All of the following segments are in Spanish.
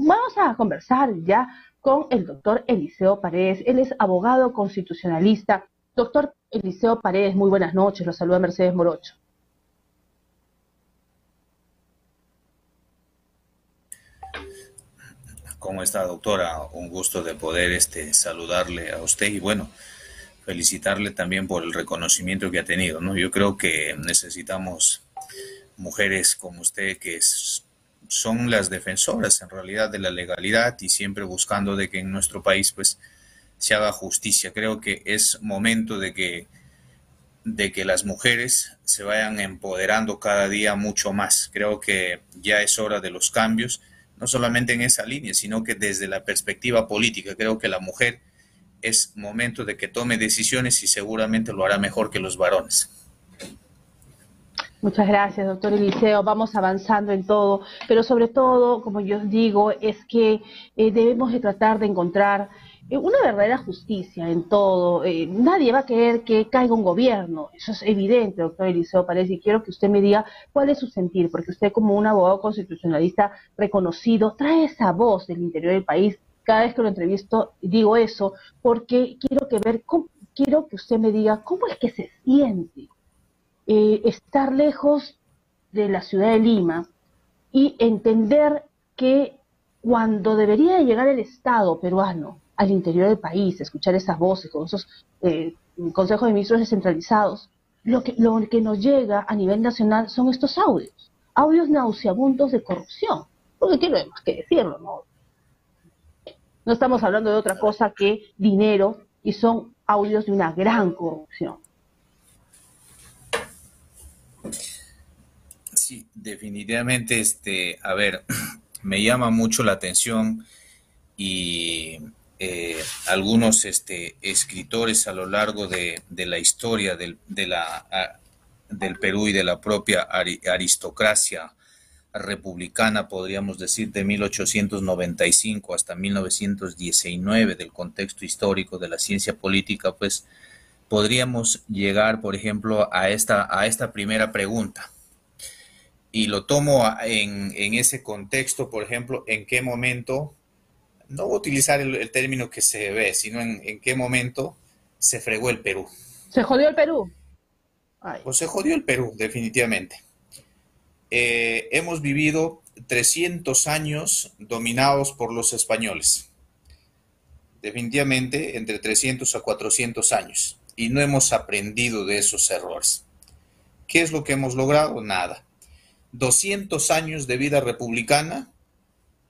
Vamos a conversar ya con el doctor Eliseo Paredes. Él es abogado constitucionalista. Doctor Eliseo Paredes, muy buenas noches. Lo saluda Mercedes Morocho. ¿Cómo está, doctora? Un gusto de poder saludarle a usted y bueno, felicitarle también por el reconocimiento que ha tenido, ¿no? Yo creo que necesitamos mujeres como usted son las defensoras en realidad de la legalidad y siempre buscando de que en nuestro país pues se haga justicia. Creo que es momento de que las mujeres se vayan empoderando cada día mucho más. Creo que ya es hora de los cambios, no solamente en esa línea, sino que desde la perspectiva política. Creo que la mujer es momento de que tome decisiones y seguramente lo hará mejor que los varones. Muchas gracias, doctor Eliseo. Vamos avanzando en todo, pero sobre todo, como yo digo, es que debemos de tratar de encontrar una verdadera justicia en todo. Nadie va a querer que caiga un gobierno, eso es evidente, doctor Eliseo Paredes, y quiero que usted me diga cuál es su sentir, porque usted como un abogado constitucionalista reconocido, trae esa voz del interior del país. Cada vez que lo entrevisto digo eso, porque quiero que usted me diga cómo es que se siente estar lejos de la ciudad de Lima y entender que cuando debería de llegar el Estado peruano al interior del país, escuchar esas voces con esos consejos de ministros descentralizados, lo que nos llega a nivel nacional son estos audios nauseabundos de corrupción, porque tenemos que decirlo, ¿no? No estamos hablando de otra cosa que dinero y son audios de una gran corrupción. Sí, definitivamente, a ver, me llama mucho la atención y algunos escritores a lo largo de la historia del Perú y de la propia aristocracia republicana, podríamos decir, de 1895 hasta 1919, del contexto histórico de la ciencia política, pues podríamos llegar, por ejemplo, a esta primera pregunta. Y lo tomo en ese contexto, por ejemplo, en qué momento, no voy a utilizar el término que se ve, sino en qué momento se fregó el Perú. ¿Se jodió el Perú? Ay. Pues se jodió el Perú, definitivamente. Hemos vivido 300 años dominados por los españoles. Definitivamente entre 300 a 400 años. Y no hemos aprendido de esos errores. ¿Qué es lo que hemos logrado? Nada. 200 años de vida republicana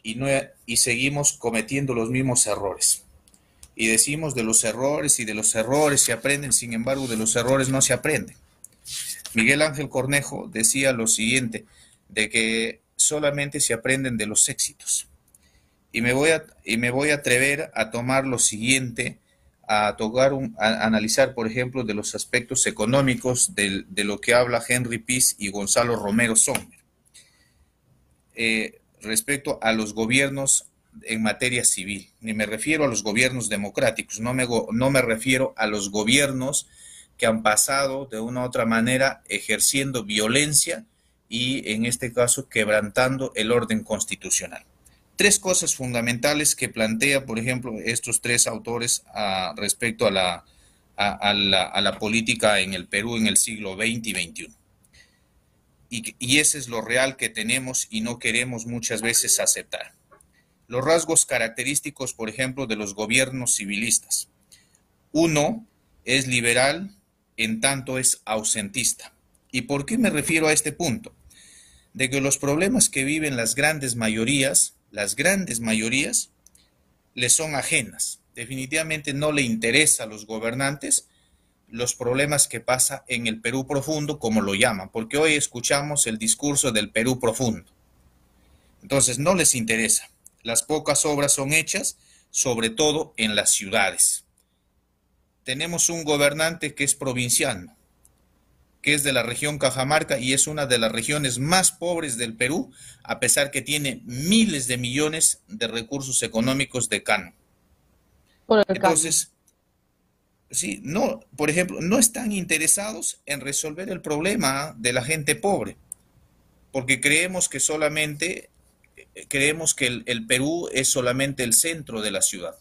y seguimos cometiendo los mismos errores. Y decimos de los errores y de los errores se aprenden, sin embargo, de los errores no se aprende. Miguel Ángel Cornejo decía lo siguiente, de que solamente se aprenden de los éxitos. Y me voy a atrever a tomar lo siguiente, a analizar, por ejemplo, de los aspectos económicos de lo que habla Henry Pease y Gonzalo Romero Sommer. Respecto a los gobiernos en materia civil, ni me refiero a los gobiernos democráticos, no me refiero a los gobiernos que han pasado de una u otra manera ejerciendo violencia y en este caso quebrantando el orden constitucional. Tres cosas fundamentales que plantea, por ejemplo, estos tres autores respecto a la política en el Perú en el siglo XX y XXI. Y ese es lo real que tenemos y no queremos muchas veces aceptar. Los rasgos característicos, por ejemplo, de los gobiernos civilistas. Uno es liberal, en tanto es ausentista. ¿Y por qué me refiero a este punto? De que los problemas que viven las grandes mayorías les son ajenas. Definitivamente no le interesa a los gobernantes los problemas que pasa en el Perú profundo, como lo llaman, porque hoy escuchamos el discurso del Perú profundo. Entonces no les interesa. Las pocas obras son hechas, sobre todo en las ciudades. Tenemos un gobernante que es provinciano, que es de la región Cajamarca y es una de las regiones más pobres del Perú, a pesar que tiene miles de millones de recursos económicos de canon. Entonces, sí, no, por ejemplo, no están interesados en resolver el problema de la gente pobre, porque creemos que solamente creemos que el Perú es solamente el centro de la ciudad.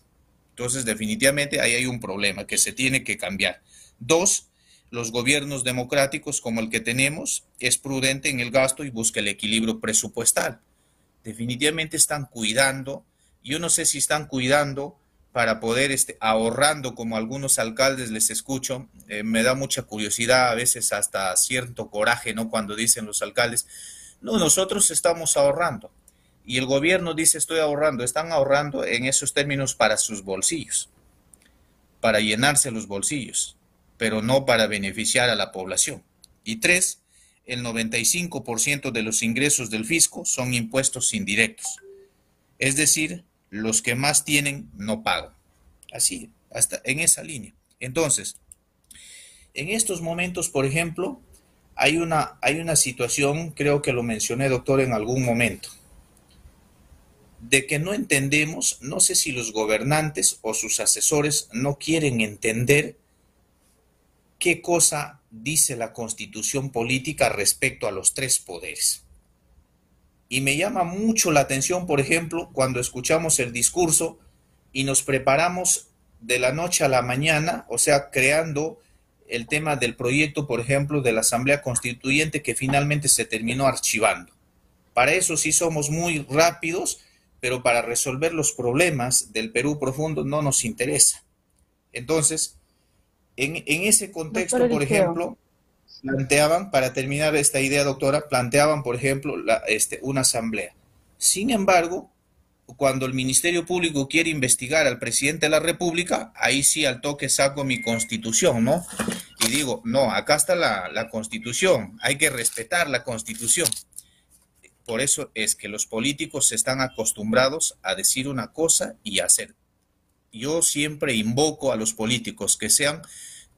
Entonces, definitivamente ahí hay un problema que se tiene que cambiar. Dos, los gobiernos democráticos como el que tenemos es prudente en el gasto y busca el equilibrio presupuestal. Definitivamente están cuidando, yo no sé si están cuidando para poder ahorrando, como algunos alcaldes les escucho, me da mucha curiosidad, a veces hasta cierto coraje, ¿no? Cuando dicen los alcaldes, no, nosotros estamos ahorrando. Y el gobierno dice, estoy ahorrando, están ahorrando en esos términos para sus bolsillos, para llenarse los bolsillos, pero no para beneficiar a la población. Y tres, el 95% de los ingresos del fisco son impuestos indirectos. Es decir, los que más tienen no pagan. Así, hasta en esa línea. Entonces, en estos momentos, por ejemplo, hay una situación, creo que lo mencioné, doctor, en algún momento, de que no entendemos, no sé si los gobernantes o sus asesores no quieren entender qué cosa dice la Constitución política respecto a los tres poderes. Y me llama mucho la atención, por ejemplo, cuando escuchamos el discurso y nos preparamos de la noche a la mañana, o sea, creando el tema del proyecto, por ejemplo, de la Asamblea Constituyente que finalmente se terminó archivando. Para eso sí somos muy rápidos, pero para resolver los problemas del Perú profundo no nos interesa. Entonces, en ese Doctor contexto, por Eliseo. ejemplo, planteaban, para terminar esta idea, doctora, planteaban, por ejemplo, una asamblea. Sin embargo, cuando el Ministerio Público quiere investigar al presidente de la República, ahí sí al toque saco mi constitución, ¿no? Y digo, no, acá está la constitución, hay que respetar la constitución. Por eso es que los políticos están acostumbrados a decir una cosa y hacer. Yo siempre invoco a los políticos que sean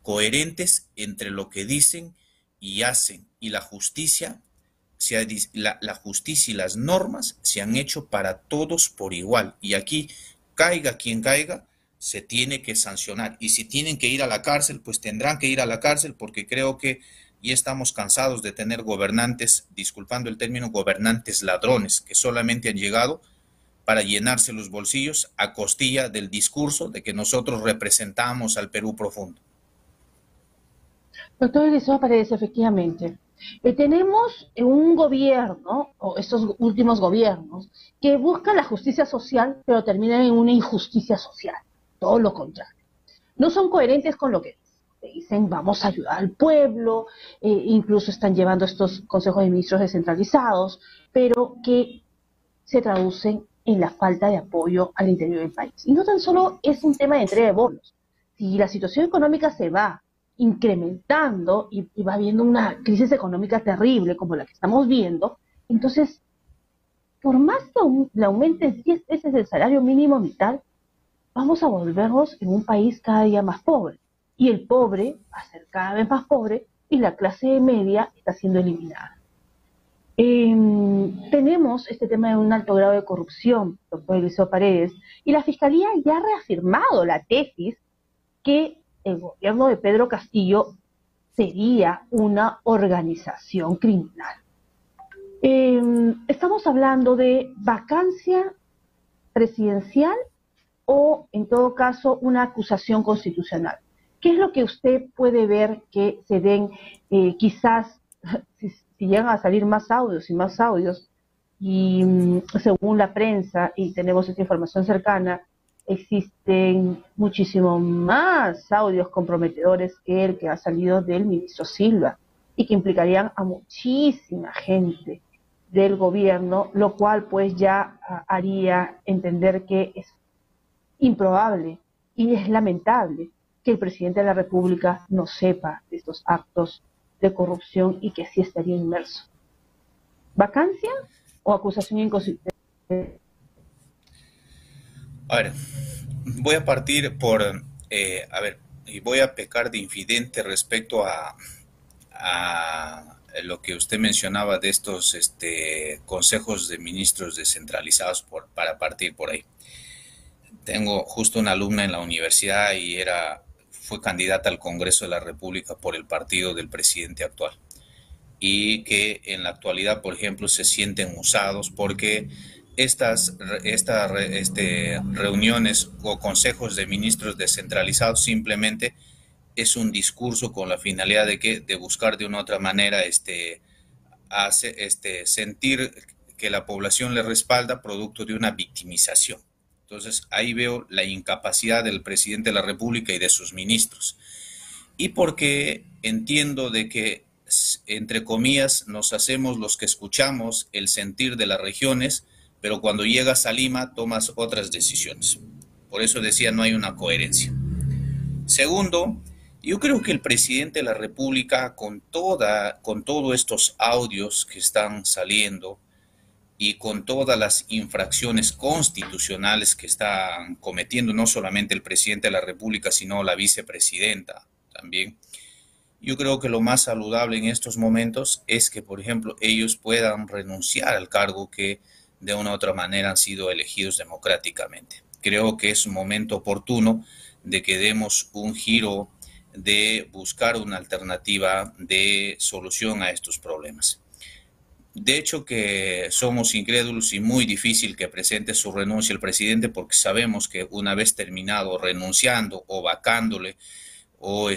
coherentes entre lo que dicen y hacen. Y la justicia, la justicia y las normas se han hecho para todos por igual. Y aquí, caiga quien caiga, se tiene que sancionar. Y si tienen que ir a la cárcel, pues tendrán que ir a la cárcel, porque creo que ya estamos cansados de tener gobernantes, disculpando el término, gobernantes ladrones, que solamente han llegado para llenarse los bolsillos a costilla del discurso de que nosotros representamos al Perú profundo. Doctor Eliseo Paredes, efectivamente. Tenemos un gobierno, o estos últimos gobiernos, que buscan la justicia social, pero terminan en una injusticia social. Todo lo contrario. No son coherentes con lo que dicen, vamos a ayudar al pueblo, incluso están llevando estos consejos de ministros descentralizados, pero que se traducen en la falta de apoyo al interior del país. Y no tan solo es un tema de entrega de bonos. Si la situación económica se va incrementando y va habiendo una crisis económica terrible como la que estamos viendo, entonces, por más que le aumenten 10 veces el salario mínimo vital, vamos a volvernos en un país cada día más pobre. Y el pobre va a ser cada vez más pobre y la clase media está siendo eliminada. Tenemos este tema de un alto grado de corrupción, doctor Eliseo Paredes, y la Fiscalía ya ha reafirmado la tesis que el gobierno de Pedro Castillo sería una organización criminal. Estamos hablando de vacancia presidencial o, en todo caso, una acusación constitucional. ¿Qué es lo que usted puede ver que se den quizás, si llegan a salir más audios y según la prensa, y tenemos esta información cercana, existen muchísimo más audios comprometedores que el que ha salido del ministro Silva y que implicarían a muchísima gente del gobierno, lo cual pues ya haría entender que es improbable y es lamentable que el presidente de la República no sepa de estos actos de corrupción y que sí estaría inmerso. ¿Vacancia o acusación inconstitucional? A ver, voy a partir y voy a pecar de infidente respecto a lo que usted mencionaba de estos consejos de ministros descentralizados para partir por ahí. Tengo justo una alumna en la universidad y fue candidata al Congreso de la República por el partido del presidente actual. Y que en la actualidad, por ejemplo, se sienten usados porque reuniones o consejos de ministros descentralizados simplemente es un discurso con la finalidad de buscar de una u otra manera sentir que la población le respalda producto de una victimización. Entonces ahí veo la incapacidad del presidente de la República y de sus ministros. Y porque entiendo de que, entre comillas, nos hacemos los que escuchamos el sentir de las regiones, pero cuando llegas a Lima tomas otras decisiones. Por eso decía, no hay una coherencia. Segundo, yo creo que el presidente de la República, con todos estos audios que están saliendo y con todas las infracciones constitucionales que están cometiendo, no solamente el presidente de la República, sino la vicepresidenta también, yo creo que lo más saludable en estos momentos es que, por ejemplo, ellos puedan renunciar al cargo que de una u otra manera han sido elegidos democráticamente. Creo que es un momento oportuno de que demos un giro, de buscar una alternativa de solución a estos problemas. De hecho que somos incrédulos y muy difícil que presente su renuncia el presidente, porque sabemos que una vez terminado renunciando o vacándole o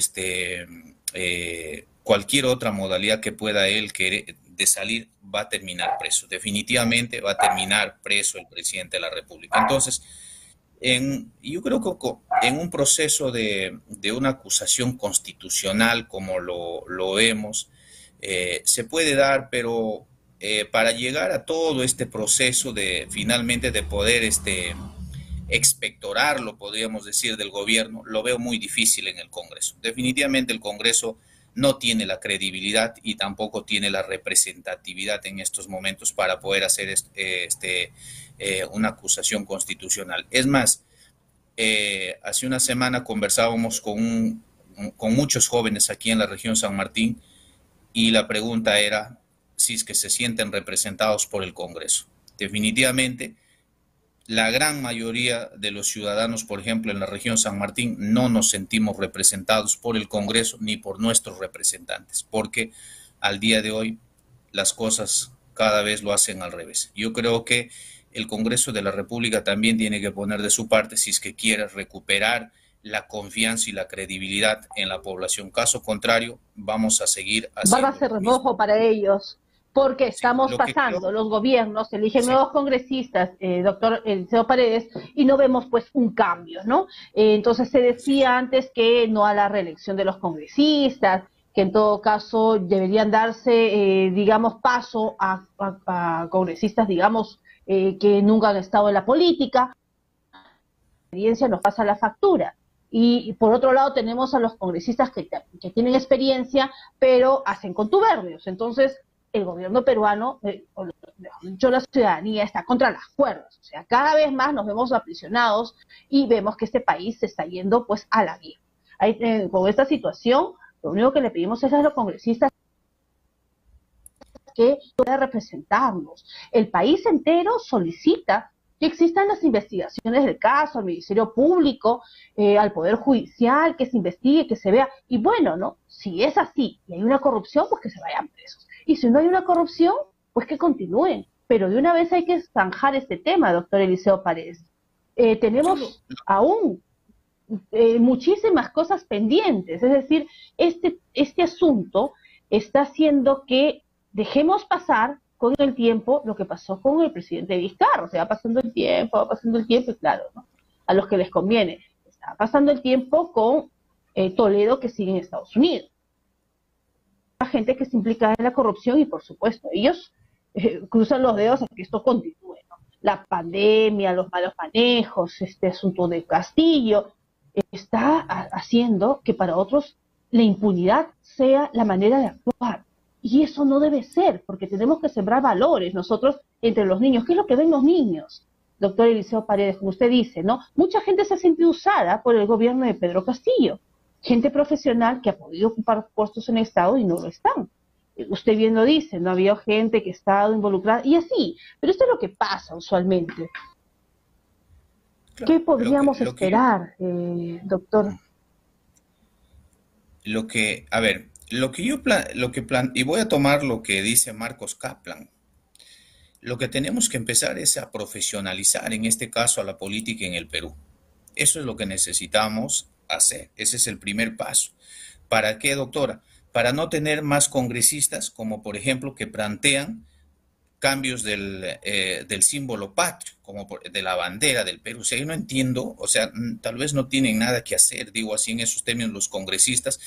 cualquier otra modalidad que pueda él querer de salir, va a terminar preso. Definitivamente va a terminar preso el presidente de la República. Entonces, yo creo que en un proceso de una acusación constitucional como lo vemos, se puede dar, pero para llegar a todo este proceso de finalmente de poder expectorarlo, podríamos decir, del gobierno, lo veo muy difícil en el Congreso. Definitivamente el Congreso no tiene la credibilidad y tampoco tiene la representatividad en estos momentos para poder hacer una acusación constitucional. Es más, hace una semana conversábamos con muchos jóvenes aquí en la región San Martín y la pregunta era si es que se sienten representados por el Congreso. Definitivamente, la gran mayoría de los ciudadanos, por ejemplo, en la región San Martín, no nos sentimos representados por el Congreso ni por nuestros representantes, porque al día de hoy las cosas cada vez lo hacen al revés. Yo creo que el Congreso de la República también tiene que poner de su parte si es que quiere recuperar la confianza y la credibilidad en la población. Caso contrario, vamos a seguir Va a haciendo ser lo mismo. rojo para ellos, porque Sí, estamos lo que pasando, creo, los gobiernos eligen sí, nuevos congresistas, doctor Eliseo Paredes, y no vemos pues un cambio, ¿no? Entonces se sí, decía antes que no a la reelección de los congresistas, que en todo caso deberían darse, digamos, paso a congresistas, digamos, que nunca han estado en la política. La experiencia nos pasa la factura. Y por otro lado tenemos a los congresistas que tienen experiencia, pero hacen contubernios. Entonces, el gobierno peruano, yo la ciudadanía está contra las cuerdas. O sea, cada vez más nos vemos aprisionados y vemos que este país se está yendo pues a la guerra. Con esta situación, lo único que le pedimos es a los congresistas que pueda representarnos. El país entero solicita que existan las investigaciones del caso, al Ministerio Público, al Poder Judicial, que se investigue, que se vea. Y bueno, ¿no? Si es así y hay una corrupción, pues que se vayan presos. Y si no hay una corrupción, pues que continúen. Pero de una vez hay que zanjar este tema, doctor Eliseo Paredes. Tenemos aún muchísimas cosas pendientes. Es decir, este asunto está haciendo que dejemos pasar con el tiempo lo que pasó con el presidente Vizcarra. Se va pasando el tiempo, y claro, ¿no? A los que les conviene. Está pasando el tiempo con Toledo, que sigue en Estados Unidos. La gente que se implica en la corrupción y, por supuesto, ellos cruzan los dedos a que esto continúe, ¿no? La pandemia, los malos manejos, este asunto de Castillo, está haciendo que para otros la impunidad sea la manera de actuar. Y eso no debe ser, porque tenemos que sembrar valores nosotros entre los niños. ¿Qué es lo que ven los niños? Doctor Eliseo Paredes, como usted dice, ¿no? Mucha gente se ha sentido usada por el gobierno de Pedro Castillo. Gente profesional que ha podido ocupar puestos en el Estado y no lo están. Usted bien lo dice, no había gente que ha estado involucrada, y así. Pero esto es lo que pasa usualmente. claro, ¿Qué podríamos lo que esperar, doctor? a ver, lo que yo y voy a tomar lo que dice Marcos Kaplan. Lo que tenemos que empezar es a profesionalizar, en este caso, a la política en el Perú. Eso es lo que necesitamos hacer. Ese es el primer paso. ¿Para qué, doctora? Para no tener más congresistas, como por ejemplo, que plantean cambios del símbolo patrio, como de la bandera del Perú. O sea, yo no entiendo, o sea, tal vez no tienen nada que hacer, digo así en esos términos, los congresistas,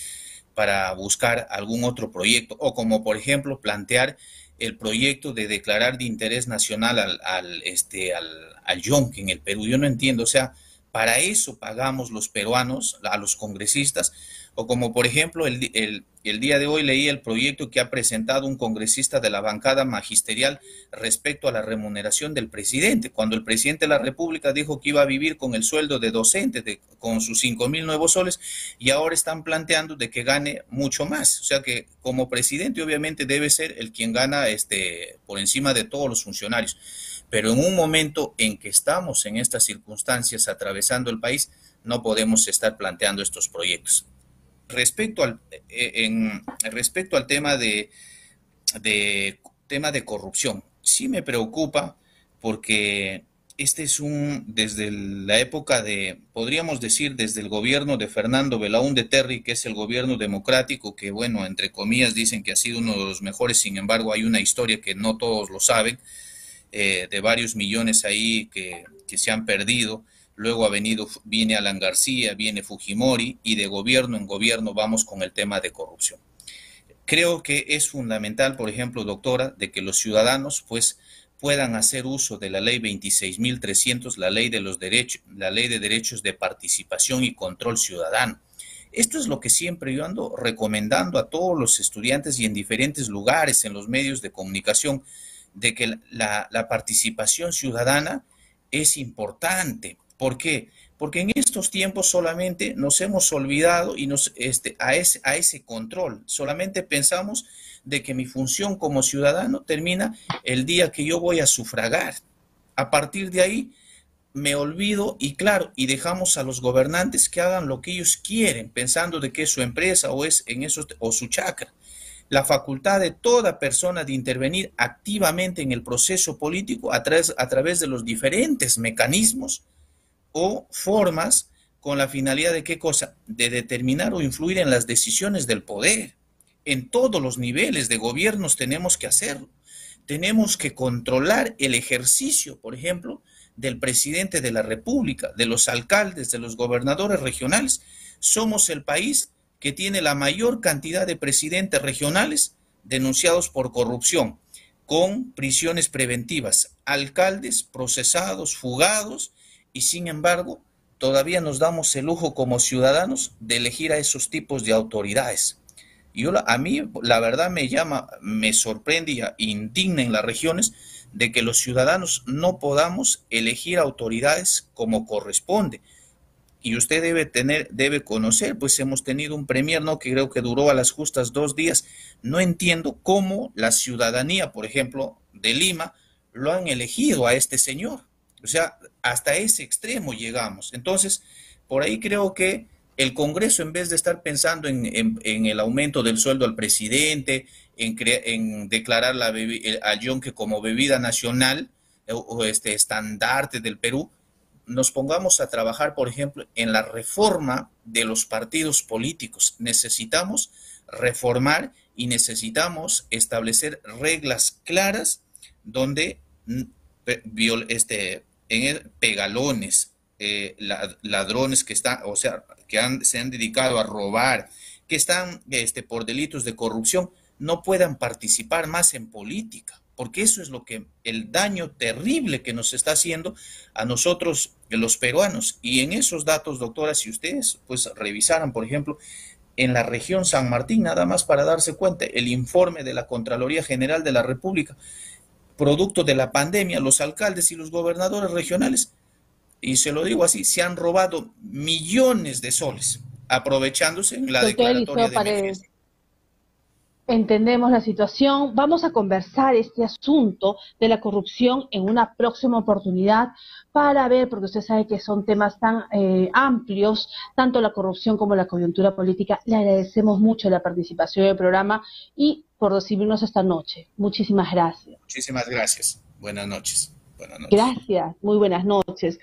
para buscar algún otro proyecto, o como por ejemplo plantear el proyecto de declarar de interés nacional al yonque en el Perú. Yo no entiendo, o sea, para eso pagamos los peruanos a los congresistas, o como por ejemplo el día de hoy leí el proyecto que ha presentado un congresista de la bancada magisterial respecto a la remuneración del presidente, cuando el presidente de la República dijo que iba a vivir con el sueldo de docente, con sus 5.000 nuevos soles, y ahora están planteando de que gane mucho más. O sea que como presidente obviamente debe ser el quien gana por encima de todos los funcionarios. Pero en un momento en que estamos en estas circunstancias atravesando el país, no podemos estar planteando estos proyectos. Respecto al tema de corrupción, sí me preocupa porque desde la época podríamos decir, desde el gobierno de Fernando Belaúnde Terry, que es el gobierno democrático, que bueno, entre comillas dicen que ha sido uno de los mejores, sin embargo hay una historia que no todos lo saben, de varios millones ahí que se han perdido. Luego viene Alan García, viene Fujimori, y de gobierno en gobierno vamos con el tema de corrupción. Creo que es fundamental, por ejemplo, doctora, de que los ciudadanos pues puedan hacer uso de la ley 26.300, la ley de derechos de participación y control ciudadano. Esto es lo que siempre yo ando recomendando a todos los estudiantes y en diferentes lugares, en los medios de comunicación, de que la participación ciudadana es importante. ¿Por qué? Porque en estos tiempos solamente nos hemos olvidado y a ese control. Solamente pensamos de que mi función como ciudadano termina el día que yo voy a sufragar. A partir de ahí me olvido y claro, y dejamos a los gobernantes que hagan lo que ellos quieren, pensando de que es su empresa o su chacra. La facultad de toda persona de intervenir activamente en el proceso político a través de los diferentes mecanismos o formas, con la finalidad de ¿qué cosa? De determinar o influir en las decisiones del poder. En todos los niveles de gobiernos tenemos que hacerlo. Tenemos que controlar el ejercicio, por ejemplo, del presidente de la República, de los alcaldes, de los gobernadores regionales. Somos el país que tiene la mayor cantidad de presidentes regionales denunciados por corrupción, con prisiones preventivas, alcaldes procesados, fugados, y sin embargo, todavía nos damos el lujo como ciudadanos de elegir a esos tipos de autoridades. A mí, la verdad, me sorprende y indigna en las regiones de que los ciudadanos no podamos elegir autoridades como corresponde. Y usted debe conocer, pues hemos tenido un premier, ¿no?, que creo que duró a las justas 2 días. No entiendo cómo la ciudadanía, por ejemplo, de Lima, lo han elegido a este señor. O sea, hasta ese extremo llegamos. Entonces, por ahí creo que el Congreso, en vez de estar pensando en el aumento del sueldo al presidente, en declarar al yonque como bebida nacional o estandarte del Perú, nos pongamos a trabajar, por ejemplo, en la reforma de los partidos políticos. Necesitamos reformar y necesitamos establecer reglas claras donde pegalones, ladrones que están, o sea, se han dedicado a robar, que están por delitos de corrupción, no puedan participar más en política, porque eso es el daño terrible que nos está haciendo a nosotros, los peruanos. Y en esos datos, doctora, si ustedes pues revisaran, por ejemplo, en la región San Martín, nada más para darse cuenta, el informe de la Contraloría General de la República, producto de la pandemia, los alcaldes y los gobernadores regionales, y se lo digo así, se han robado millones de soles, aprovechándose en la declaratoria de emergencia. Entendemos la situación. Vamos a conversar este asunto de la corrupción en una próxima oportunidad para ver, porque usted sabe que son temas tan amplios, tanto la corrupción como la coyuntura política. Le agradecemos mucho la participación en el programa y por recibirnos esta noche. Muchísimas gracias. Muchísimas gracias. Buenas noches. Buenas noches. Gracias, muy buenas noches.